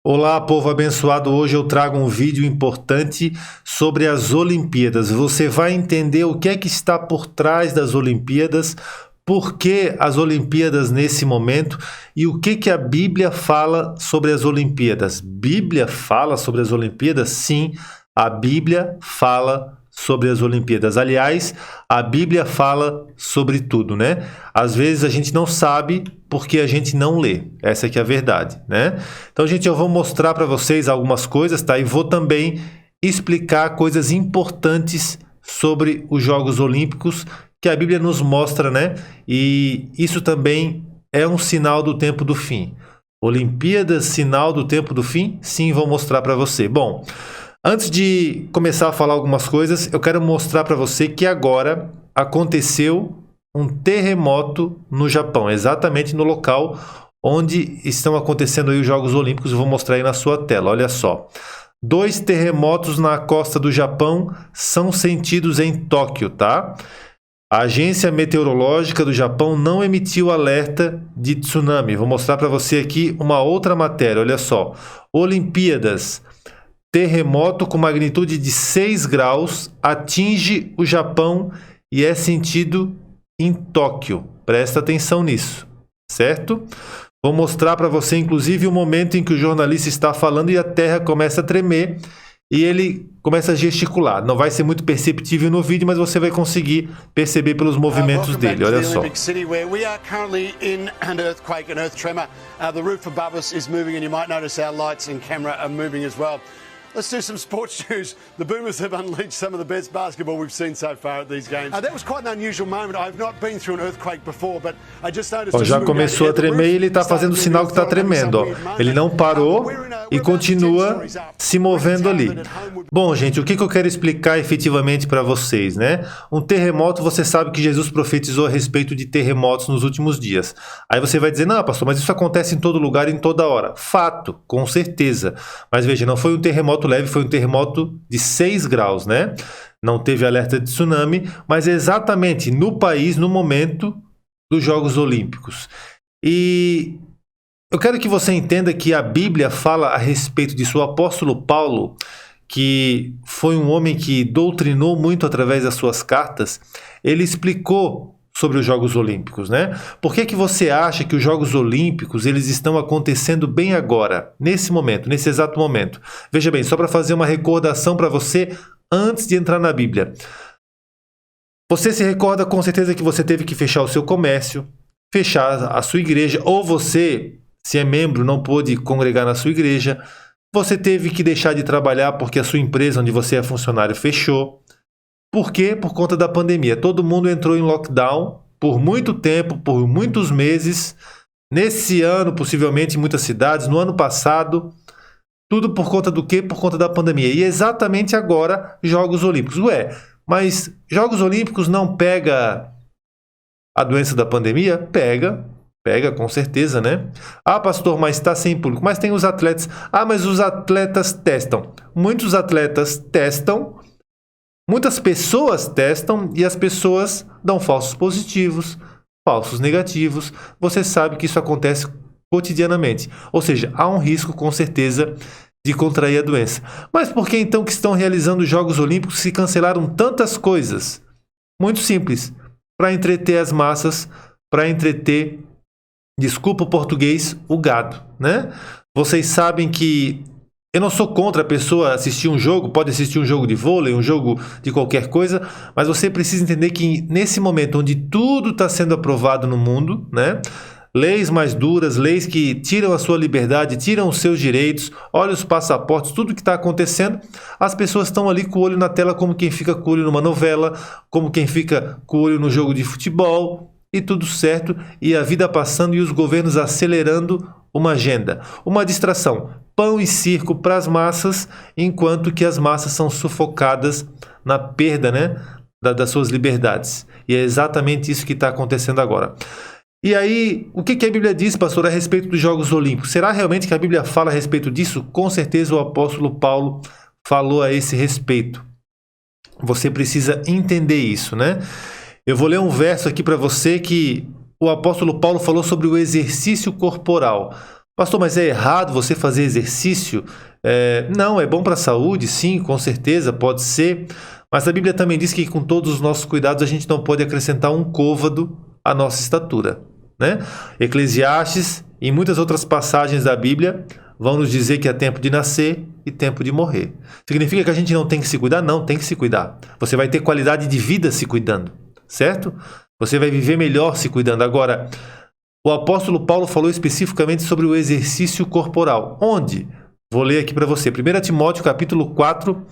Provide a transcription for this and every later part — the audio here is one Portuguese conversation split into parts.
Olá, povo abençoado. Hoje eu trago um vídeo importante sobre as Olimpíadas. Você vai entender o que é que está por trás das Olimpíadas, por que as Olimpíadas nesse momento e o que que a Bíblia fala sobre as Olimpíadas. Bíblia fala sobre as Olimpíadas? Sim, a Bíblia fala sobre as Olimpíadas. Aliás, a Bíblia fala sobre tudo, né? Às vezes a gente não sabe porque a gente não lê. Essa que é a verdade, né? Então, gente, eu vou mostrar para vocês algumas coisas, tá? E vou também explicar coisas importantes sobre os Jogos Olímpicos que a Bíblia nos mostra, né? E isso também é um sinal do tempo do fim. Olimpíadas, sinal do tempo do fim? Sim, vou mostrar para você. Bom, antes de começar a falar algumas coisas, eu quero mostrar para você que agora aconteceu um terremoto no Japão, exatamente no local onde estão acontecendo aí os Jogos Olímpicos. Eu vou mostrar aí na sua tela, olha só. 2 terremotos na costa do Japão são sentidos em Tóquio, tá? A Agência Meteorológica do Japão não emitiu alerta de tsunami. Vou mostrar para você aqui uma outra matéria, olha só. Olimpíadas. Terremoto com magnitude de 6 graus atinge o Japão e é sentido em Tóquio. Presta atenção nisso, certo? Vou mostrar para você, inclusive, o momento em que o jornalista está falando e a terra começa a tremer e ele começa a gesticular. Não vai ser muito perceptível no vídeo, mas você vai conseguir perceber pelos movimentos dele. Olha só. Let's do some sports news. The Boomers have unleashed some of the best basketball we've seen so far at these games. That was quite an unusual moment. I've not been through an earthquake before, but I just noticed. Já começou a tremer e ele está fazendo sinal que está tremendo. Ó. Ele não parou e continua se movendo ali. Bom, gente, o que eu quero explicar efetivamente para vocês, né? Um terremoto, você sabe que Jesus profetizou a respeito de terremotos nos últimos dias. Aí você vai dizer, não, pastor, mas isso acontece em todo lugar, em toda hora. Fato, com certeza. Mas veja, não foi um terremoto leve, foi um terremoto de 6 graus, né? Não teve alerta de tsunami, mas exatamente no país, no momento dos Jogos Olímpicos. E eu quero que você entenda que a Bíblia fala a respeito disso. O apóstolo Paulo, que foi um homem que doutrinou muito através das suas cartas, ele explicou sobre os Jogos Olímpicos, né? Por que que você acha que os Jogos Olímpicos eles estão acontecendo bem agora, nesse momento, nesse exato momento? Veja bem, só para fazer uma recordação para você antes de entrar na Bíblia. Você se recorda com certeza que você teve que fechar o seu comércio, fechar a sua igreja, ou você, se é membro, não pôde congregar na sua igreja, você teve que deixar de trabalhar porque a sua empresa onde você é funcionário fechou. Por quê? Por conta da pandemia. Todo mundo entrou em lockdown por muito tempo, por muitos meses. Nesse ano, possivelmente, em muitas cidades. No ano passado. Tudo por conta do quê? Por conta da pandemia. E exatamente agora, Jogos Olímpicos. Ué, mas Jogos Olímpicos não pega a doença da pandemia? Pega. Pega, com certeza, né? Ah, pastor, mas está sem público. Mas tem os atletas. Ah, mas os atletas testam. Muitos atletas testam. Muitas pessoas testam e as pessoas dão falsos positivos, falsos negativos. Você sabe que isso acontece cotidianamente. Ou seja, há um risco, com certeza, de contrair a doença. Mas por que então que estão realizando os Jogos Olímpicos se cancelaram tantas coisas? Muito simples. Para entreter as massas, para entreter, desculpa o português, o gado, né? Vocês sabem que eu não sou contra a pessoa assistir um jogo, pode assistir um jogo de vôlei, um jogo de qualquer coisa, mas você precisa entender que nesse momento onde tudo está sendo aprovado no mundo, né? Leis mais duras, leis que tiram a sua liberdade, tiram os seus direitos, olha os passaportes, tudo que está acontecendo, as pessoas estão ali com o olho na tela como quem fica com o olho numa novela, como quem fica com o olho no jogo de futebol, e tudo certo, e a vida passando e os governos acelerando uma agenda, uma distração, pão e circo para as massas, enquanto que as massas são sufocadas na perda, né, das suas liberdades. E é exatamente isso que está acontecendo agora. E aí, o que a Bíblia diz, pastor, a respeito dos Jogos Olímpicos? Será realmente que a Bíblia fala a respeito disso? Com certeza o apóstolo Paulo falou a esse respeito. Você precisa entender isso, né? Eu vou ler um verso aqui para você que o apóstolo Paulo falou sobre o exercício corporal. Pastor, mas é errado você fazer exercício? Não, é bom para a saúde, sim, com certeza, pode ser. Mas a Bíblia também diz que com todos os nossos cuidados a gente não pode acrescentar um côvado à nossa estatura, né? Eclesiastes e muitas outras passagens da Bíblia vão nos dizer que há tempo de nascer e tempo de morrer. Significa que a gente não tem que se cuidar? Não, tem que se cuidar. Você vai ter qualidade de vida se cuidando, certo? Você vai viver melhor se cuidando. Agora, o apóstolo Paulo falou especificamente sobre o exercício corporal. Onde? Vou ler aqui para você. 1 Timóteo capítulo 4,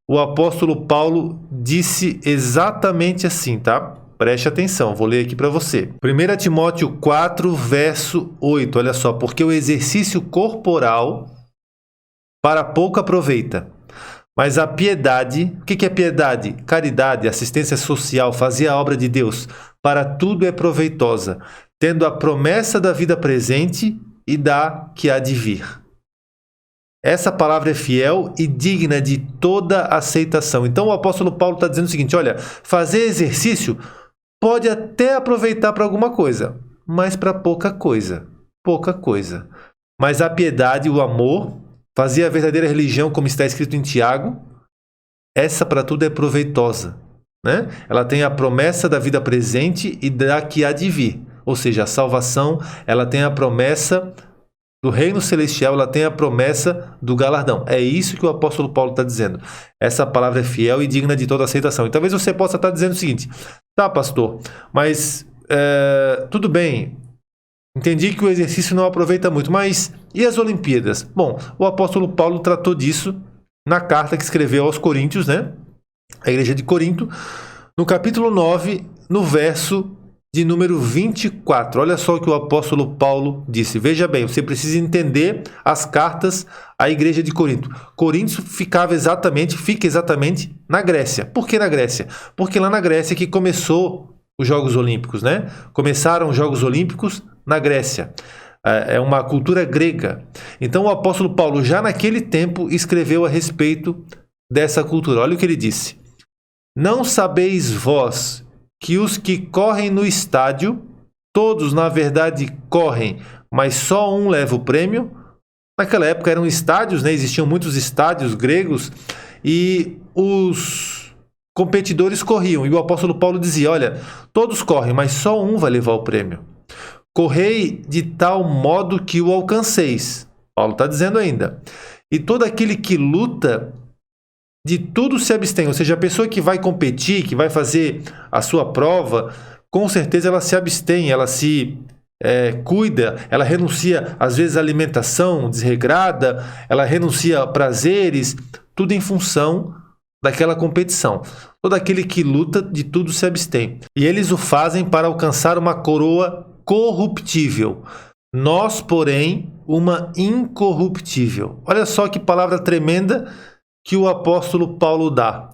o apóstolo Paulo disse exatamente assim, tá? Preste atenção, vou ler aqui para você. 1 Timóteo 4, verso 8, olha só. Porque o exercício corporal para pouco aproveita, mas a piedade, o que é piedade? Caridade, assistência social, fazer a obra de Deus, para tudo é proveitosa, tendo a promessa da vida presente e da que há de vir. Essa palavra é fiel e digna de toda aceitação. Então o apóstolo Paulo está dizendo o seguinte, olha, fazer exercício pode até aproveitar para alguma coisa, mas para pouca coisa. Mas a piedade, o amor, fazer a verdadeira religião, como está escrito em Tiago, essa para tudo é proveitosa, né? Ela tem a promessa da vida presente e da que há de vir. Ou seja, a salvação, ela tem a promessa do reino celestial, ela tem a promessa do galardão. É isso que o apóstolo Paulo está dizendo. Essa palavra é fiel e digna de toda aceitação. E talvez você possa estar dizendo o seguinte, tá, pastor, mas tudo bem, entendi que o exercício não aproveita muito, mas e as Olimpíadas? Bom, o apóstolo Paulo tratou disso na carta que escreveu aos Coríntios, né? A igreja de Corinto, no capítulo 9, no verso de número 24. Olha só o que o apóstolo Paulo disse. Veja bem, você precisa entender as cartas à igreja de Corinto. Corinto fica exatamente na Grécia. Por que na Grécia? Porque lá na Grécia que começou os Jogos Olímpicos, né? Começaram os Jogos Olímpicos na Grécia. É uma cultura grega. Então o apóstolo Paulo, já naquele tempo, escreveu a respeito dessa cultura. Olha o que ele disse. Não sabeis vós que os que correm no estádio, todos na verdade correm, mas só um leva o prêmio? Naquela época eram estádios, né? Existiam muitos estádios gregos e os competidores corriam. E o apóstolo Paulo dizia, olha, todos correm, mas só um vai levar o prêmio. Correi de tal modo que o alcanceis. Paulo está dizendo ainda. E todo aquele que luta, de tudo se abstém. Ou seja, a pessoa que vai competir, que vai fazer a sua prova, com certeza ela se abstém, ela se cuida, ela renuncia às vezes à alimentação desregrada, ela renuncia a prazeres, tudo em função daquela competição. Todo aquele que luta, de tudo se abstém. E eles o fazem para alcançar uma coroa corruptível. Nós, porém, uma incorruptível. Olha só que palavra tremenda que o apóstolo Paulo dá.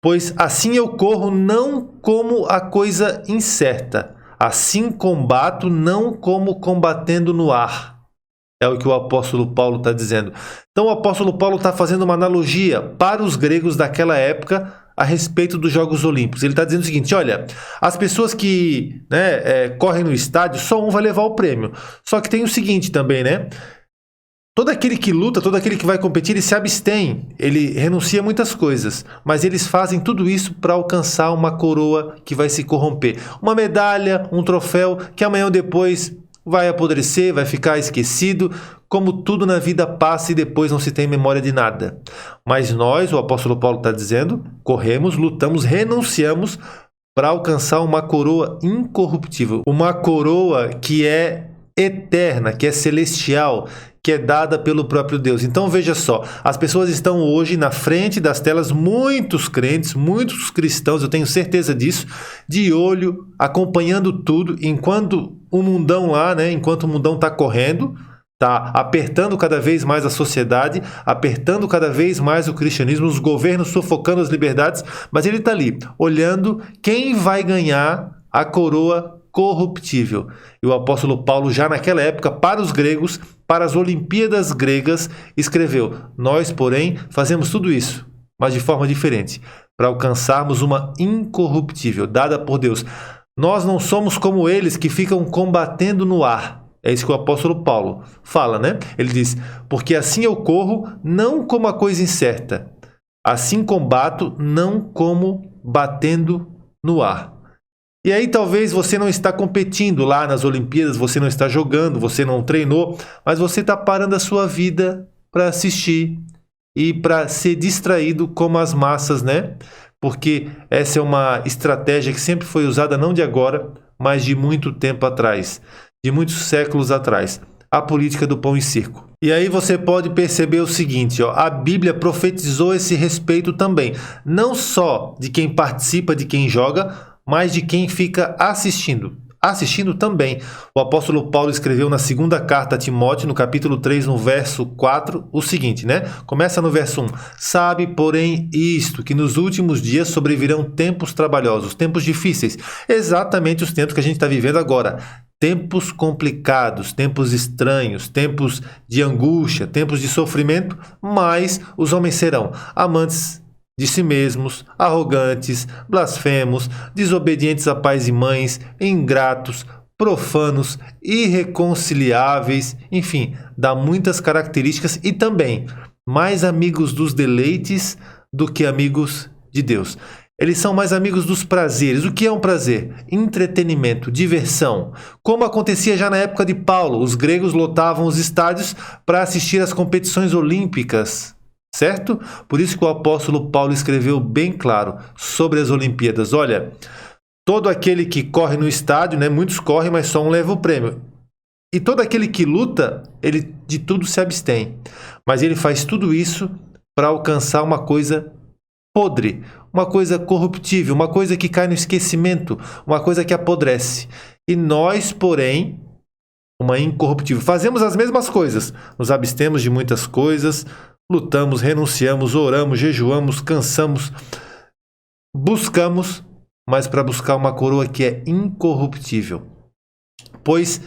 Pois assim eu corro não como a coisa incerta, assim combato não como combatendo no ar. É o que o apóstolo Paulo está dizendo. Então o apóstolo Paulo está fazendo uma analogia para os gregos daquela época a respeito dos Jogos Olímpicos. Ele está dizendo o seguinte, olha, as pessoas que correm no estádio, só um vai levar o prêmio. Só que tem o seguinte também, né? Todo aquele que luta, todo aquele que vai competir, ele se abstém, ele renuncia a muitas coisas, mas eles fazem tudo isso para alcançar uma coroa que vai se corromper. Uma medalha, um troféu, que amanhã ou depois vai apodrecer, vai ficar esquecido, como tudo na vida passa e depois não se tem memória de nada. Mas nós, o apóstolo Paulo está dizendo, corremos, lutamos, renunciamos para alcançar uma coroa incorruptível, uma coroa que é eterna, que é celestial, que é dada pelo próprio Deus. Então veja só, as pessoas estão hoje na frente das telas, muitos crentes, muitos cristãos, eu tenho certeza disso, de olho, acompanhando tudo, enquanto o mundão lá, né, enquanto o mundão está correndo, está apertando cada vez mais a sociedade, apertando cada vez mais o cristianismo, os governos sufocando as liberdades, mas ele está ali, olhando quem vai ganhar a coroa corruptível. E o apóstolo Paulo, já naquela época, para os gregos, para as Olimpíadas gregas, escreveu, nós, porém, fazemos tudo isso, mas de forma diferente, para alcançarmos uma incorruptível, dada por Deus. Nós não somos como eles que ficam combatendo no ar. É isso que o apóstolo Paulo fala, né? Ele diz, porque assim eu corro, não como a coisa incerta. Assim combato, não como batendo no ar. E aí talvez você não está competindo lá nas Olimpíadas, você não está jogando, você não treinou, mas você está parando a sua vida para assistir e para ser distraído como as massas, né? Porque essa é uma estratégia que sempre foi usada não de agora, mas de muito tempo atrás, de muitos séculos atrás. A política do pão e circo. E aí você pode perceber o seguinte, ó, a Bíblia profetizou esse respeito também, não só de quem participa, de quem joga, mas de quem fica assistindo. Assistindo também. O apóstolo Paulo escreveu na segunda carta a Timóteo, no capítulo 3, no verso 4, o seguinte, né? Começa no verso 1. Sabe, porém, isto, que nos últimos dias sobrevirão tempos trabalhosos, tempos difíceis. Exatamente os tempos que a gente está vivendo agora. Tempos complicados, tempos estranhos, tempos de angústia, tempos de sofrimento, mas os homens serão amantes de si mesmos, arrogantes, blasfemos, desobedientes a pais e mães, ingratos, profanos, irreconciliáveis, enfim, dá muitas características e também mais amigos dos deleites do que amigos de Deus. Eles são mais amigos dos prazeres. O que é um prazer? Entretenimento, diversão. Como acontecia já na época de Paulo, os gregos lotavam os estádios para assistir às competições olímpicas. Certo? Por isso que o apóstolo Paulo escreveu bem claro sobre as Olimpíadas. Olha, todo aquele que corre no estádio, né, muitos correm, mas só um leva o prêmio. E todo aquele que luta, ele de tudo se abstém. Mas ele faz tudo isso para alcançar uma coisa podre, uma coisa corruptível, uma coisa que cai no esquecimento, uma coisa que apodrece. E nós, porém, uma incorruptível, fazemos as mesmas coisas, nos abstemos de muitas coisas, lutamos, renunciamos, oramos, jejuamos, cansamos, buscamos, mas para buscar uma coroa que é incorruptível. Pois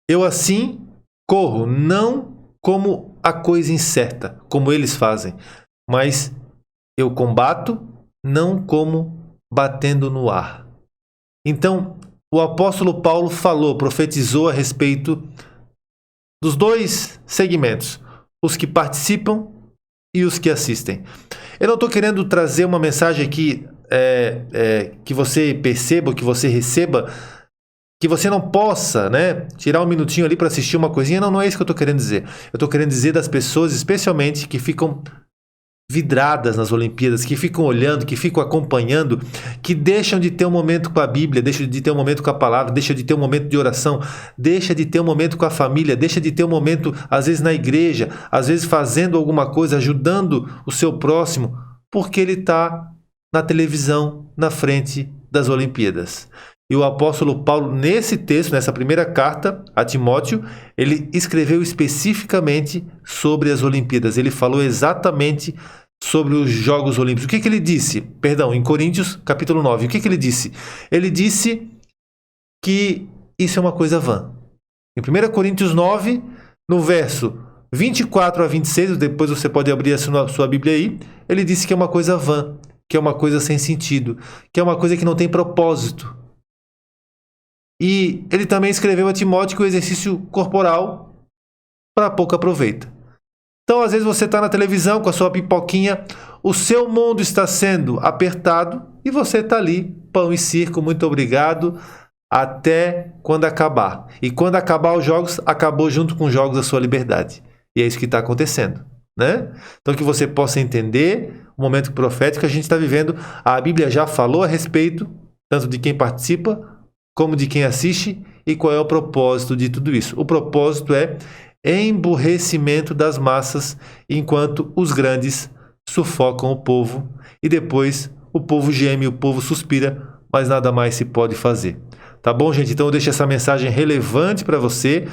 eu assim corro, não como a coisa incerta, como eles fazem, mas eu combato, não como batendo no ar. Então, o apóstolo Paulo falou, profetizou a respeito dos dois segmentos, os que participam e os que assistem. Eu não estou querendo trazer uma mensagem aqui que você perceba, que você receba, que você não possa, né, tirar um minutinho ali para assistir uma coisinha. Não, não é isso que eu estou querendo dizer. Eu estou querendo dizer das pessoas, especialmente, que ficam vidradas nas Olimpíadas, que ficam olhando, que ficam acompanhando, que deixam de ter um momento com a Bíblia, deixam de ter um momento com a palavra, deixam de ter um momento de oração, deixa de ter um momento com a família, deixa de ter um momento, às vezes, na igreja, às vezes fazendo alguma coisa, ajudando o seu próximo, porque ele está na televisão, na frente das Olimpíadas. E o apóstolo Paulo, nesse texto, nessa primeira carta a Timóteo, ele escreveu especificamente sobre as Olimpíadas. Ele falou exatamente sobre os Jogos Olímpicos. O que ele disse? Perdão, em Coríntios, capítulo 9. O que ele disse? Ele disse que isso é uma coisa vã. Em 1 Coríntios 9, no verso 24 a 26, depois você pode abrir a sua Bíblia aí, ele disse que é uma coisa vã, que é uma coisa sem sentido, que é uma coisa que não tem propósito. E ele também escreveu a Timóteo que o exercício corporal para pouco aproveita. Então, às vezes você está na televisão com a sua pipoquinha, o seu mundo está sendo apertado e você está ali, pão e circo, muito obrigado, até quando acabar. E quando acabar os jogos, acabou junto com os jogos a sua liberdade. E é isso que está acontecendo, né? Então, que você possa entender o momento profético que a gente está vivendo. A Bíblia já falou a respeito, tanto de quem participa, como de quem assiste, e qual é o propósito de tudo isso. O propósito é emburrecimento das massas, enquanto os grandes sufocam o povo, e depois o povo geme, o povo suspira, mas nada mais se pode fazer. Tá bom, gente? Então eu deixo essa mensagem relevante para você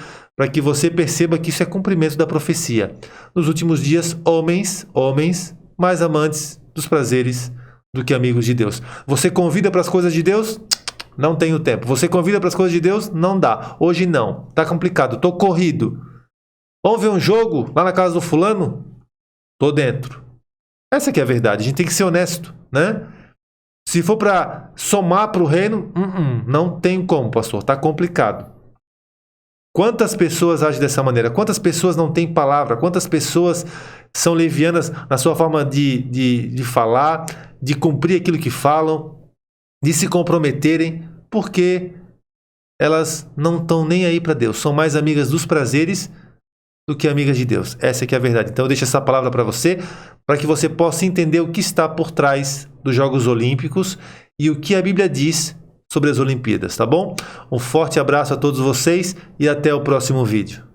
perceba que isso é cumprimento da profecia. Nos últimos dias, homens mais amantes dos prazeres do que amigos de Deus. Você convida para as coisas de Deus? Não tenho tempo. Você convida para as coisas de Deus? Não dá. Hoje não. Tá complicado. Tô corrido. Vamos ver um jogo lá na casa do fulano? Tô dentro. Essa que é a verdade. A gente tem que ser honesto, né? Se for para somar para o reino, não tem como, pastor. Tá complicado. Quantas pessoas agem dessa maneira? Quantas pessoas não têm palavra? Quantas pessoas são levianas na sua forma de falar, de cumprir aquilo que falam, de se comprometerem, porque elas não estão nem aí para Deus. São mais amigas dos prazeres do que amigas de Deus. Essa que é a verdade. Então eu deixo essa palavra para você, para que você possa entender o que está por trás dos Jogos Olímpicos e o que a Bíblia diz sobre as Olimpíadas, tá bom? Um forte abraço a todos vocês e até o próximo vídeo.